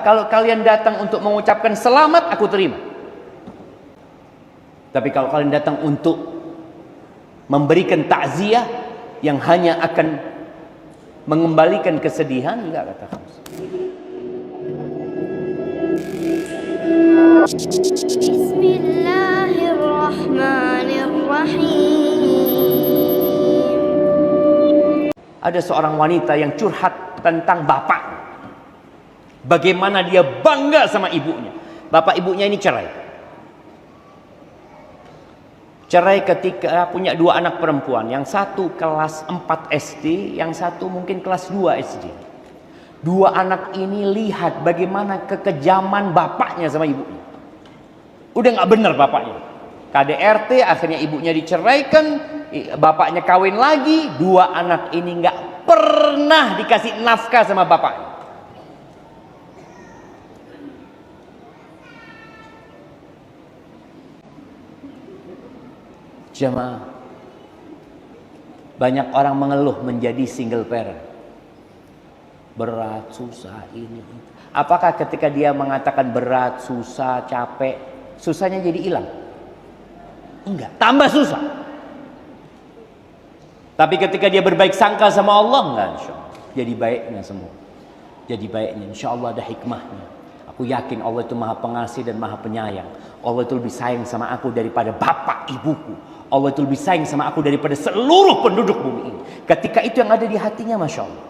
kalau kalian datang untuk mengucapkan selamat, aku terima. Tapi kalau kalian datang untuk memberikan takziah yang hanya akan mengembalikan kesedihan, enggak, kata Khamsah. Bismillahirrahmanirrahim. Ada seorang wanita yang curhat tentang bapak. Bagaimana dia bangga sama ibunya. Bapak ibunya ini cerai. Cerai ketika punya dua anak perempuan. Yang satu kelas 4 SD, yang satu mungkin kelas 2 SD. Dua anak ini lihat bagaimana kekejaman bapaknya sama ibunya. Udah gak bener bapaknya. KDRT, akhirnya ibunya diceraikan, bapaknya kawin lagi. Dua anak ini gak pernah dikasih nafkah sama bapaknya. Jemaah, banyak orang mengeluh menjadi single parent. Berat, susah, ini. Apakah ketika dia mengatakan berat, susah, capek, susahnya jadi hilang? Enggak, tambah susah. Tapi ketika dia berbaik sangka sama Allah, enggak, insya Allah jadi baiknya semua. Jadi baiknya, insya Allah ada hikmahnya. Aku yakin Allah itu maha pengasih dan maha penyayang. Allah itu lebih sayang sama aku daripada bapak ibuku. Allah itu lebih sayang sama aku daripada seluruh penduduk bumi ini. Ketika itu yang ada di hatinya, Masya Allah.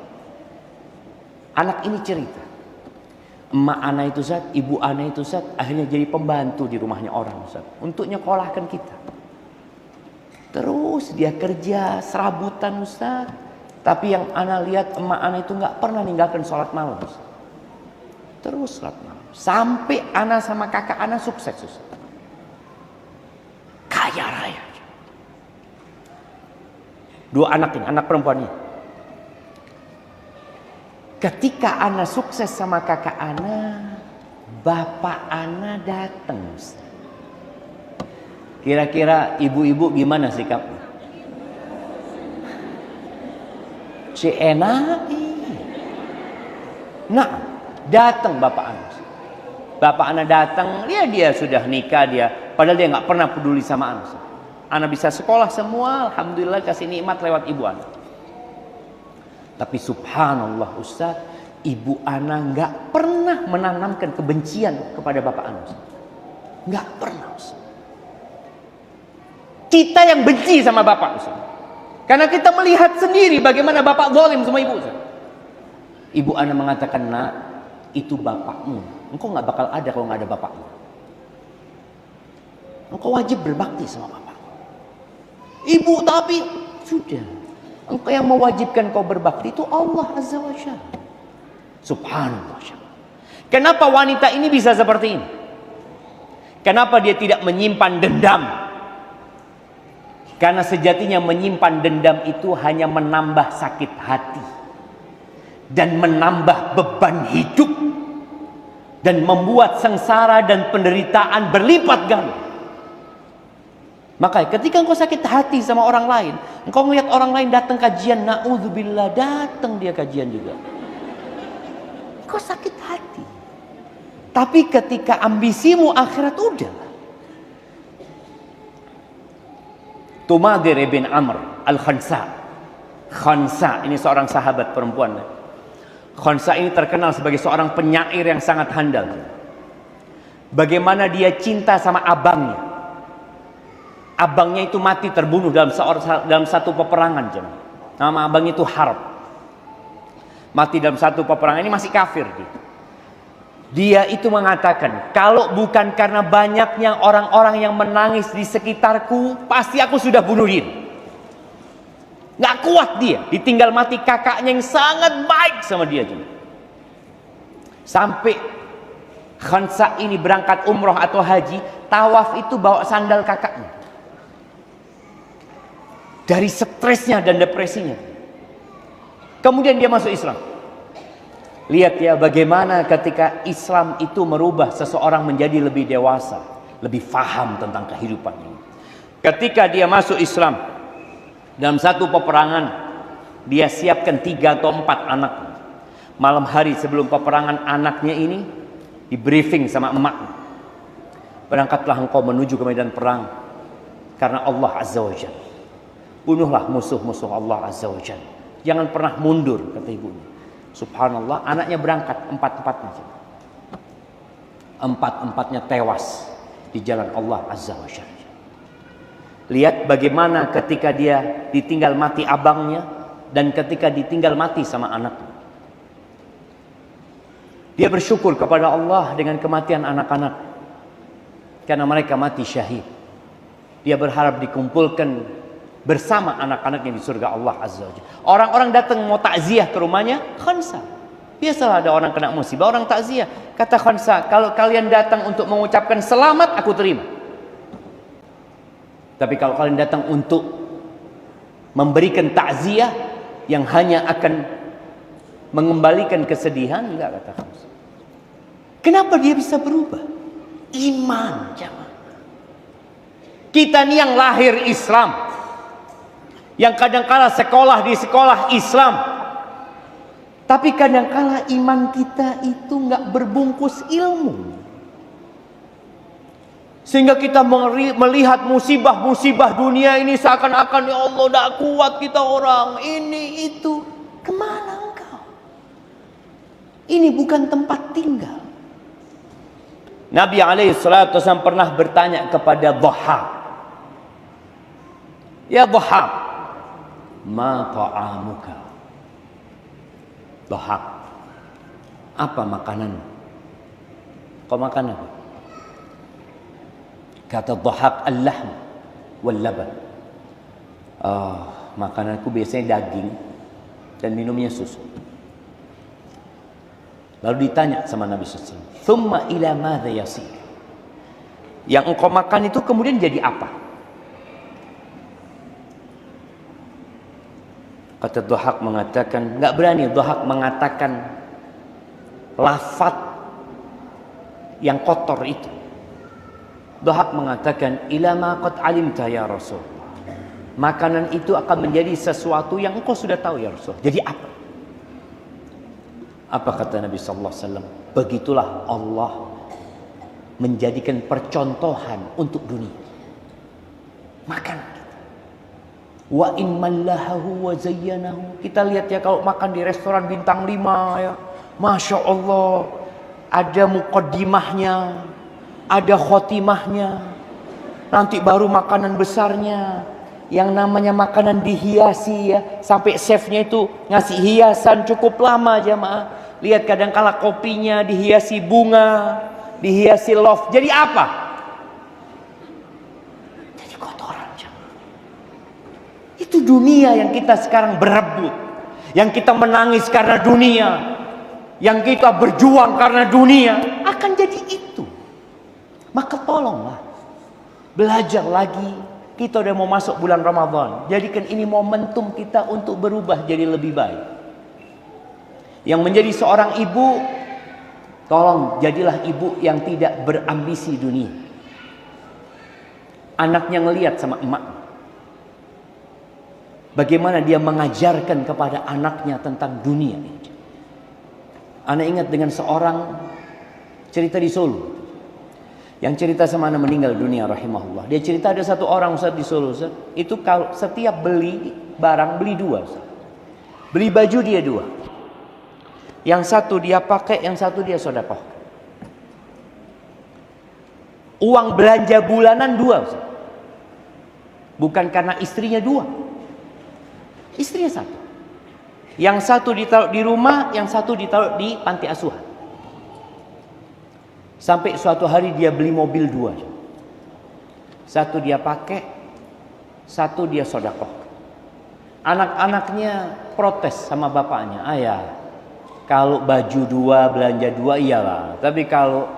Anak ini cerita, emak ana itu Ustaz, ibu ana itu Ustaz, akhirnya jadi pembantu di rumahnya orang Ustaz, untuk nyekolahkan kita. Terus dia kerja serabutan Ustaz. Tapi yang ana lihat, emak ana itu gak pernah ninggalkan sholat malam Ustaz. Terus sholat malam. Sampai ana sama kakak ana sukses Ustaz. Kaya raya. Dua anak ini, anak perempuan ini. Ketika ana sukses sama kakak ana, bapak ana datang. Kira-kira ibu-ibu gimana sikapnya? Enak. Nah, datang bapak ana. Bapak ana datang, dia sudah nikah dia, padahal dia nggak pernah peduli sama ana. Ana bisa sekolah semua, alhamdulillah kasih nikmat lewat ibu ana. Tapi subhanallah Ustaz, ibu ana nggak pernah menanamkan kebencian kepada bapak ana. Nggak pernah Ustaz. Kita yang benci sama bapak Ustaz. Karena kita melihat sendiri bagaimana bapak zalim sama ibu Ustaz. Ibu ana mengatakan, nak, itu bapakmu. Engkau nggak bakal ada kalau nggak ada bapakmu. Engkau wajib berbakti sama bapak. Ibu, tapi sudah. Engkau yang mewajibkan kau berbakti itu Allah Azza wa Jalla. Subhanallah. Kenapa wanita ini bisa seperti ini? Kenapa dia tidak menyimpan dendam? Karena sejatinya menyimpan dendam itu hanya menambah sakit hati dan menambah beban hidup dan membuat sengsara dan penderitaan berlipat ganda. Maka ketika engkau sakit hati sama orang lain, engkau melihat orang lain datang kajian, na'udzubillah, datang dia kajian juga. Engkau sakit hati. Tapi ketika ambisimu akhirat, udah. Tumadir bin Amr al-Khansa. Khansa ini seorang sahabat perempuan. Khansa ini terkenal sebagai seorang penyair yang sangat handal. Bagaimana dia cinta sama abangnya. Abangnya itu mati terbunuh dalam satu peperangan. Nama abangnya itu Harb. Mati dalam satu peperangan, ini masih kafir dia. Dia itu mengatakan, kalau bukan karena banyaknya orang-orang yang menangis di sekitarku, pasti aku sudah bunuh diri. Gak kuat dia, ditinggal mati kakaknya yang sangat baik sama dia juga. Sampai Khansa ini berangkat umroh atau haji, tawaf itu bawa sandal kakaknya. Dari stresnya dan depresinya. Kemudian dia masuk Islam. Lihat ya bagaimana ketika Islam itu merubah seseorang menjadi lebih dewasa, lebih faham tentang kehidupan ini. Ketika dia masuk Islam, dalam satu peperangan dia siapkan 3 atau 4 anak. Malam hari sebelum peperangan, anaknya ini Di briefing sama emak. Berangkatlah engkau menuju ke medan perang karena Allah Azza wa Jalla. Bunuhlah musuh-musuh Allah Azza wa Jalla. Jangan pernah mundur, kata ibunya. Subhanallah, anaknya berangkat empat-empatnya. Empat-empatnya tewas di jalan Allah Azza wa Jalla. Lihat bagaimana ketika dia ditinggal mati abangnya dan ketika ditinggal mati sama anaknya. Dia bersyukur kepada Allah dengan kematian anak-anak karena mereka mati syahid. Dia berharap dikumpulkan bersama anak-anaknya di surga Allah Azza wa Jalla. Orang-orang datang mau takziah ke rumahnya, Khansa. Biasalah ada orang kena musibah, orang takziah. Kata Khansa, kalau kalian datang untuk mengucapkan selamat, aku terima. Tapi kalau kalian datang untuk memberikan takziah yang hanya akan mengembalikan kesedihan, enggak, kata Khansa. Kenapa dia bisa berubah? Iman, jamaah. Kita nih yang lahir Islam, yang kadangkala sekolah di sekolah Islam, tapi kadangkala iman kita itu nggak berbungkus ilmu, sehingga kita melihat musibah-musibah dunia ini seakan-akan ya Allah tidak kuat kita orang ini itu. Kemana engkau? Ini bukan tempat tinggal. Nabi SAW pernah bertanya kepada Dhahhak, ya Dhahhak, ma ta'amuka? Dhahhak, apa makanan? Kau makan apa? Kata Dhahhak, al-lahm wal laban. Makananku biasanya daging dan minumnya susu. Lalu ditanya sama Nabi SAW, thumma ila madza yasir? Yang engkau makan itu kemudian jadi apa? Kata Dhahhak mengatakan, nggak berani Dhahhak mengatakan lafaz yang kotor itu. Dhahhak mengatakan, ila ma qad alimta ya Rasul. Makanan itu akan menjadi sesuatu yang engkau sudah tahu ya Rasul. Jadi apa? Apa kata Nabi sallallahu alaihi wasallam? Begitulah Allah menjadikan percontohan untuk dunia. Makan. Wa in mallahahu wa zayyanahu. Kita lihat ya kalau makan di restoran bintang 5 ya. Masya Allah. Ada muqaddimahnya, ada khotimahnya. Nanti baru makanan besarnya. Yang namanya makanan dihiasi ya. Sampai chefnya itu ngasih hiasan cukup lama jamaah. Lihat kadangkala kopinya dihiasi bunga, dihiasi love. Jadi apa? Jadi kotoran jamaah. Itu dunia yang kita sekarang berebut. Yang kita menangis karena dunia. Yang kita berjuang karena dunia. Akan jadi itu. Maka tolonglah. Belajar lagi. Kita udah mau masuk bulan Ramadan. Jadikan ini momentum kita untuk berubah jadi lebih baik. Yang menjadi seorang ibu, tolong jadilah ibu yang tidak berambisi dunia. Anaknya ngelihat sama emak. Bagaimana dia mengajarkan kepada anaknya tentang dunia. Anak ingat dengan seorang cerita di Solo. Yang cerita sama anak meninggal dunia rahimahullah. Dia cerita ada satu orang Ustaz di Solo Ustaz. Itu kalau setiap beli barang beli 2 Ustaz. Beli baju dia 2. Yang satu dia pakai, yang satu dia sedekah. Uang belanja bulanan 2 Ustaz. Bukan karena istrinya 2. Istrinya 1. Yang satu ditaruh di rumah, yang satu ditaruh di panti asuhan. Sampai suatu hari dia beli mobil 2. Satu dia pakai, satu dia sedekah. Anak-anaknya protes sama bapaknya. Ayah, kalau baju 2, belanja 2 iyalah. Tapi kalau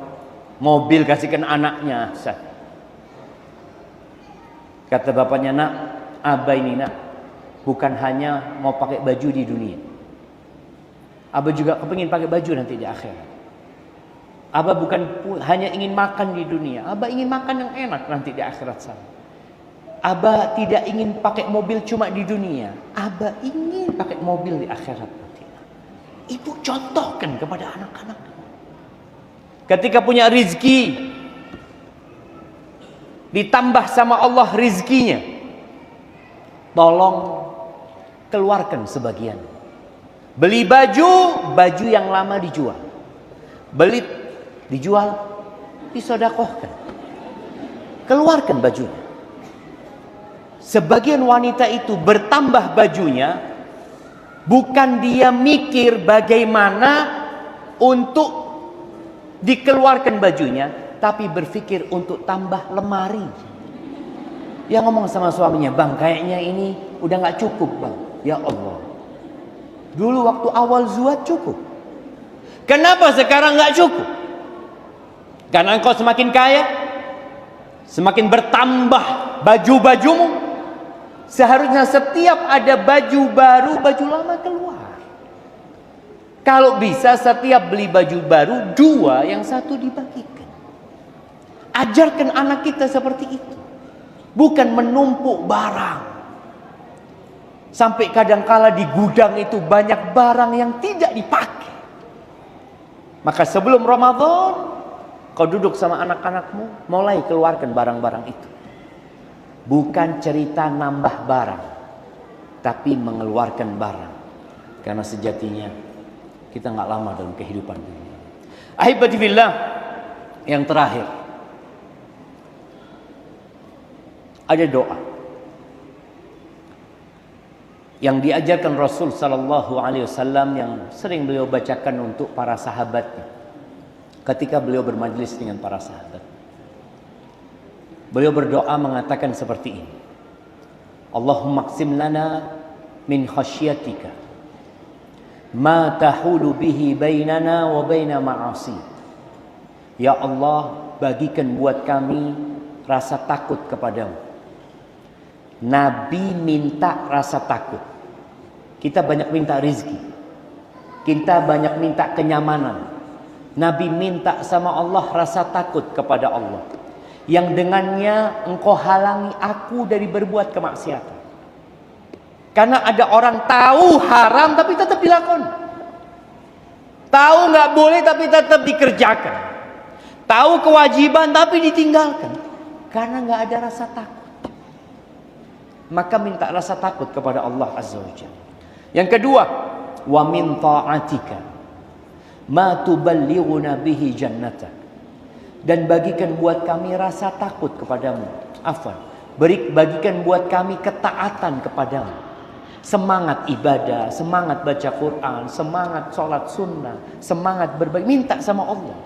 mobil kasihkan anaknya. Kata bapaknya, nak, abah ini nak, bukan hanya mau pakai baju di dunia. Abah juga kepingin pakai baju nanti di akhirat. Abah bukan hanya ingin makan di dunia. Abah ingin makan yang enak nanti di akhirat sana. Abah tidak ingin pakai mobil cuma di dunia. Abah ingin pakai mobil di akhirat nanti. Ibu contohkan kepada anak-anak. ketika punya rizki, ditambah sama Allah rizkinya, tolong keluarkan sebagian. Beli baju yang lama dijual. Beli, dijual, disodakohkan. Keluarkan bajunya. Sebagian wanita itu bertambah bajunya, bukan dia mikir bagaimana untuk dikeluarkan bajunya, tapi berpikir untuk tambah lemari. Dia ngomong sama suaminya, bang kayaknya ini udah gak cukup bang. Ya Allah, dulu waktu awal zuat cukup, kenapa sekarang gak cukup? Karena engkau semakin kaya, semakin bertambah baju-bajumu. Seharusnya setiap ada baju baru, baju lama keluar. Kalau bisa setiap beli baju baru, 2, yang 1 dibagikan. Ajarkan anak kita seperti itu. Bukan menumpuk barang. Sampai kadangkala di gudang itu banyak barang yang tidak dipakai. Maka sebelum Ramadan, kau duduk sama anak-anakmu, mulai keluarkan barang-barang itu. Bukan cerita nambah barang, tapi mengeluarkan barang. Karena sejatinya kita nggak lama dalam kehidupan dunia. Ahibati fillah, yang terakhir, ada doa yang diajarkan Rasul sallallahu alaihi wasallam yang sering beliau bacakan untuk para sahabatnya ketika beliau bermajlis dengan para sahabat. Beliau berdoa mengatakan seperti ini. Allahumma qsim lana min khasyatika ma tahulu bihi bainana wa baina ma'asi. Ya Allah, bagikan buat kami rasa takut kepadamu. Nabi minta rasa takut. Kita banyak minta rizki, kita banyak minta kenyamanan. Nabi minta sama Allah rasa takut kepada Allah, yang dengannya engkau halangi aku dari berbuat kemaksiatan. Karena ada orang tahu haram tapi tetap dilakukan. Tahu nggak boleh tapi tetap dikerjakan. Tahu kewajiban tapi ditinggalkan. Karena nggak ada rasa takut. Maka minta rasa takut kepada Allah Azza wa Jalla. Yang kedua, wa min ta'atika ma tuballighuna bihi jannatak. Dan bagikan buat kami rasa takut kepadamu. Bagikan buat kami ketaatan kepadamu. Semangat ibadah, semangat baca Quran, semangat sholat sunnah, semangat berbagi. Minta sama Allah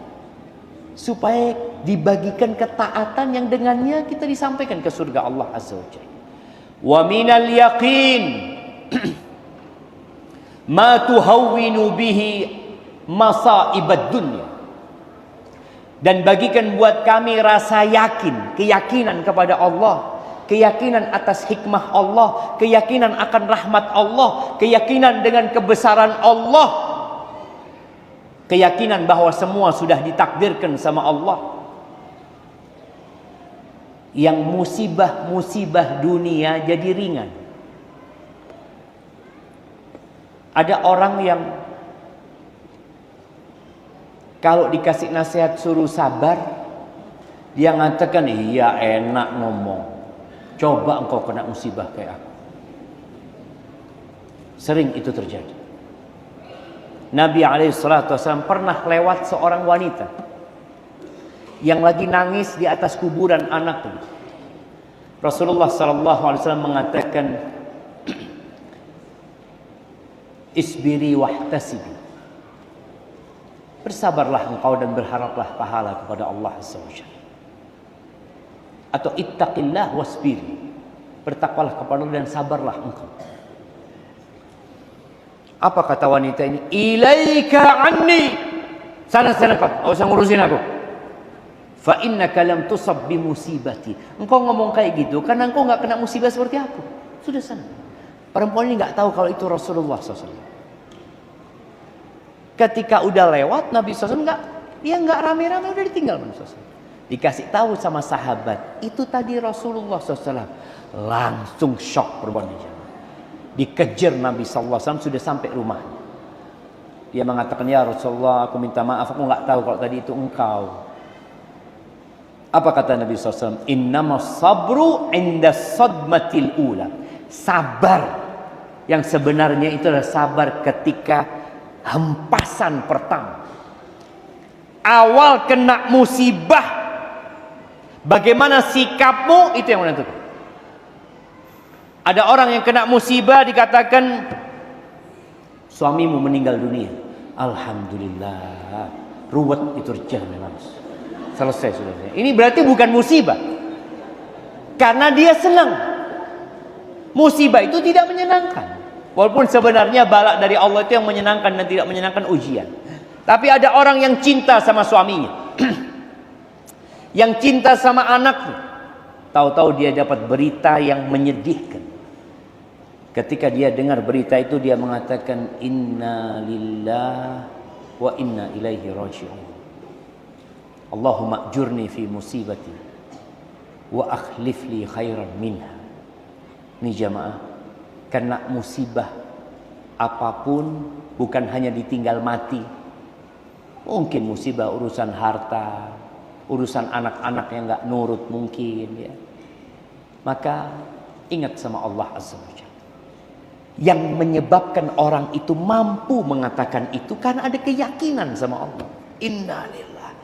supaya dibagikan ketaatan yang dengannya kita disampaikan ke surga Allah Azza wa Jalla. Wa minal yaqin ma tuhawwinu bihi masaibad dunya. Dan bagikan buat kami rasa yakin, keyakinan kepada Allah, keyakinan atas hikmah Allah, keyakinan akan rahmat Allah, keyakinan dengan kebesaran Allah, keyakinan bahwa semua sudah ditakdirkan sama Allah. Yang musibah-musibah dunia jadi ringan. Ada orang yang kalau dikasih nasihat suruh sabar, dia mengatakan, iya enak ngomong. Coba engkau kena musibah kayak aku. Sering itu terjadi. Nabi SAW pernah lewat seorang wanita yang lagi nangis di atas kuburan anaknya. Rasulullah SAW mengatakan, isbiri wahtasibi. Bersabarlah engkau dan berharaplah pahala kepada Allah Azza wa Jalla. Atau ittaqillah wasbiri. Bertakwalah kepada Allah dan sabarlah engkau. Apa kata wanita ini? Ilaika anni. Sana kau, enggak usah ngurusin aku. Fa innaka lam tusab bi musibati. Engkau ngomong kayak gitu karena engkau enggak kena musibah seperti aku. Sudah sana. Perempuan ini enggak tahu kalau itu Rasulullah SAW. Ketika udah lewat, Nabi SAW dia enggak rame-rame, udah ditinggal Nabi SAW. Dikasih tahu sama sahabat, itu tadi Rasulullah SAW. Langsung shock perempuan ini. Dikejar Nabi SAW sudah sampai rumahnya. Dia mengatakan, ya Rasulullah, aku minta maaf, aku nggak tahu kalau tadi itu engkau. Apa kata Nabi SAW? Innamas sabru inda sadmatil ula. Sabar yang sebenarnya itu adalah sabar ketika hempasan pertama. Awal kena musibah, bagaimana sikapmu itu yang menentukan. Ada orang yang kena musibah dikatakan suamimu meninggal dunia. Alhamdulillah, ruwet itu rejah memang. Selesai sudah. Ini berarti bukan musibah, karena dia senang. Musibah itu tidak menyenangkan. Walaupun sebenarnya bala dari Allah itu yang menyenangkan dan tidak menyenangkan ujian. Tapi ada orang yang cinta sama suaminya, yang cinta sama anaknya. Tahu-tahu dia dapat berita yang menyedihkan. Ketika dia dengar berita itu, dia mengatakan, Inna lillah wa inna ilaihi raji'un. Allahumma ajurni fi musibati wa akhlif li khairan minha. Ini jamaah, kena musibah apapun bukan hanya ditinggal mati. Mungkin musibah urusan harta, urusan anak-anak yang gak nurut mungkin ya. Maka ingat sama Allah Azza wa Jalla. Yang menyebabkan orang itu mampu mengatakan itu karena ada keyakinan sama Allah. Innalillah.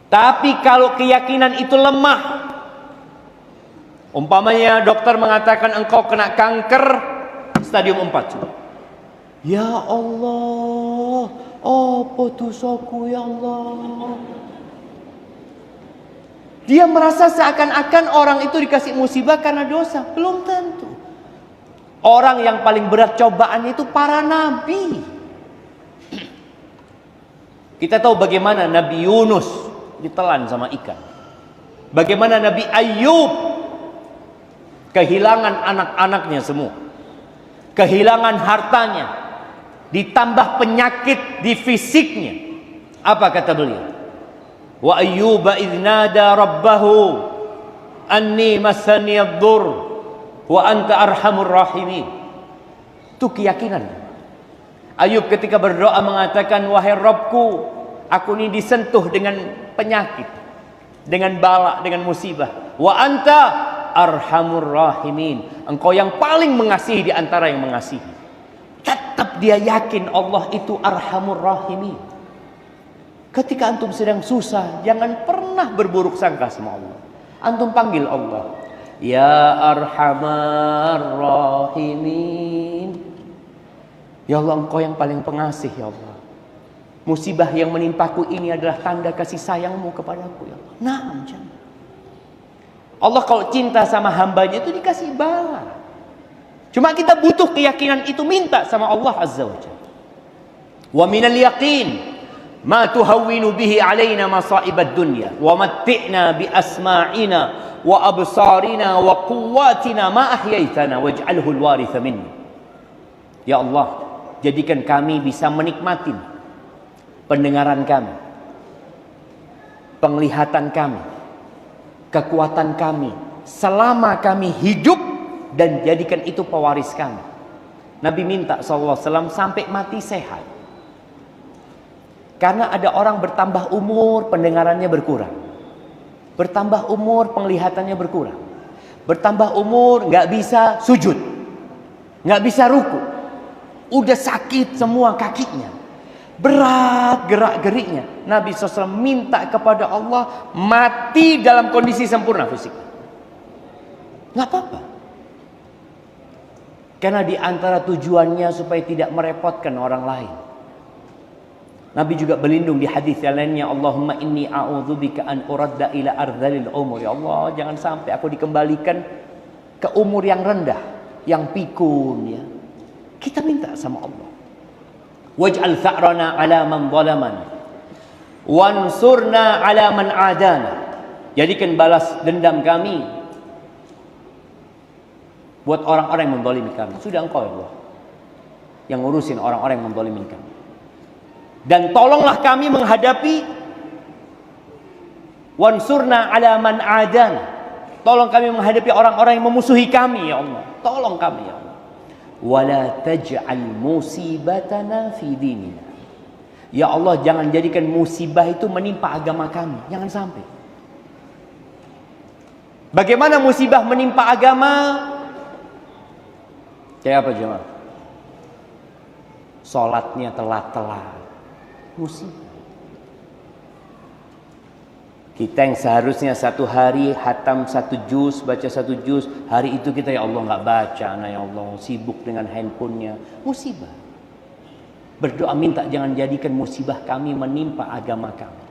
Tapi kalau keyakinan itu lemah, umpamanya dokter mengatakan engkau kena kanker stadium 4 sudah. Ya Allah, apa dosaku ya Allah? Dia merasa seakan-akan orang itu dikasih musibah karena dosa. Belum tentu. Orang yang paling berat cobaan itu para nabi. Kita tahu bagaimana Nabi Yunus ditelan sama ikan. Bagaimana Nabi Ayub kehilangan anak-anaknya semua. Kehilangan hartanya. Ditambah penyakit di fisiknya. Apa kata beliau? Wa ayyuba idh nada rabbahu anni massani ad-dhurr wa anta arhamur rahimin. Itu keyakinan. Ayub ketika berdoa mengatakan, wahai Rabbku, aku ini disentuh dengan penyakit, dengan bala, dengan musibah. Wa anta arhamur rahimin. Engkau yang paling mengasihi di antara yang mengasihi. Tetap dia yakin Allah itu arhamur rahimin. Ketika antum sedang susah, jangan pernah berburuk sangka sama Allah. Antum panggil Allah, ya arhamar rahimin. Ya Allah, engkau yang paling pengasih ya Allah. Musibah yang menimpaku ini adalah tanda kasih sayangmu kepadaku ya Allah. Nah, jangan. Allah kalau cinta sama hambanya itu dikasih bala. Cuma kita butuh keyakinan itu, minta sama Allah Azza wa Jalla. Wa minal yaqin ma tuhawwinu bihi alaina masa'ibad dunya wa matti'na bi asma'ina wa absarina wa quwwatina ma ahyaitana waj'alhu alwaritha minna. Ya Allah, jadikan kami bisa menikmati pendengaran kami, penglihatan kami, kekuatan kami selama kami hidup, dan jadikan itu pewaris kami. Nabi minta SAW sampai mati sehat. Karena ada orang bertambah umur pendengarannya berkurang, bertambah umur penglihatannya berkurang, bertambah umur nggak bisa sujud, nggak bisa ruku, udah sakit semua kakinya, berat gerak-geriknya. Nabi SAW minta kepada Allah mati dalam kondisi sempurna fisik. Nggak apa-apa. Karena di antara tujuannya supaya tidak merepotkan orang lain. Nabi juga berlindung di hadis yang lainnya, Allahumma inni a'udzubika an uradda ila ardhalil umur. Ya Allah, jangan sampai aku dikembalikan ke umur yang rendah, yang pikun ya. Kita minta sama Allah. Waj'al tha'rana ala man zalamana wansurna ala man adana. Jadikan balas dendam kami buat orang-orang yang menzalimi kami. Sudah engkau ya Allah yang ngurusin orang-orang yang menzalimi kami. Dan tolonglah kami menghadapi wansurna ala man adana. Tolong kami menghadapi orang-orang yang memusuhi kami ya Allah. Tolong kami ya Allah. wala taj'al musibatana fi dinina. Ya Allah, jangan jadikan musibah itu menimpa agama kami, jangan sampai. Bagaimana musibah menimpa agama? Kayak apa jemaah? Salatnya telat-telat, musibah. Kita yang seharusnya satu hari hatam 1 juz, baca 1 juz, hari itu kita ya Allah nggak baca, nah ya Allah sibuk dengan handphonenya, musibah. Berdoa minta jangan jadikan musibah kami menimpa agama kami.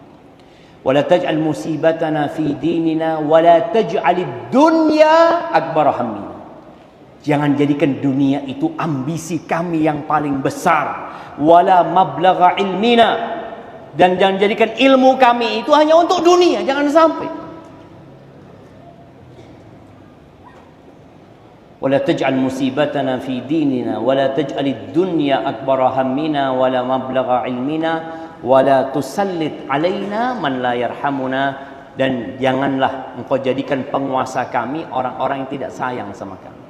Wala taj'al musibatana fi dinina wala taj'alid dunya akbar hammina. Jangan jadikan dunia itu ambisi kami yang paling besar. Wala mablagha ilmina. Dan jangan jadikan ilmu kami itu hanya untuk dunia, jangan sampai. Wala taj'al musibatana fi dinina wala taj'alid dunya akbar hammina wala mablagha ilmina wala tusallit alaina man la yarhamuna. Dan janganlah engkau jadikan penguasa kami orang-orang yang tidak sayang sama kami.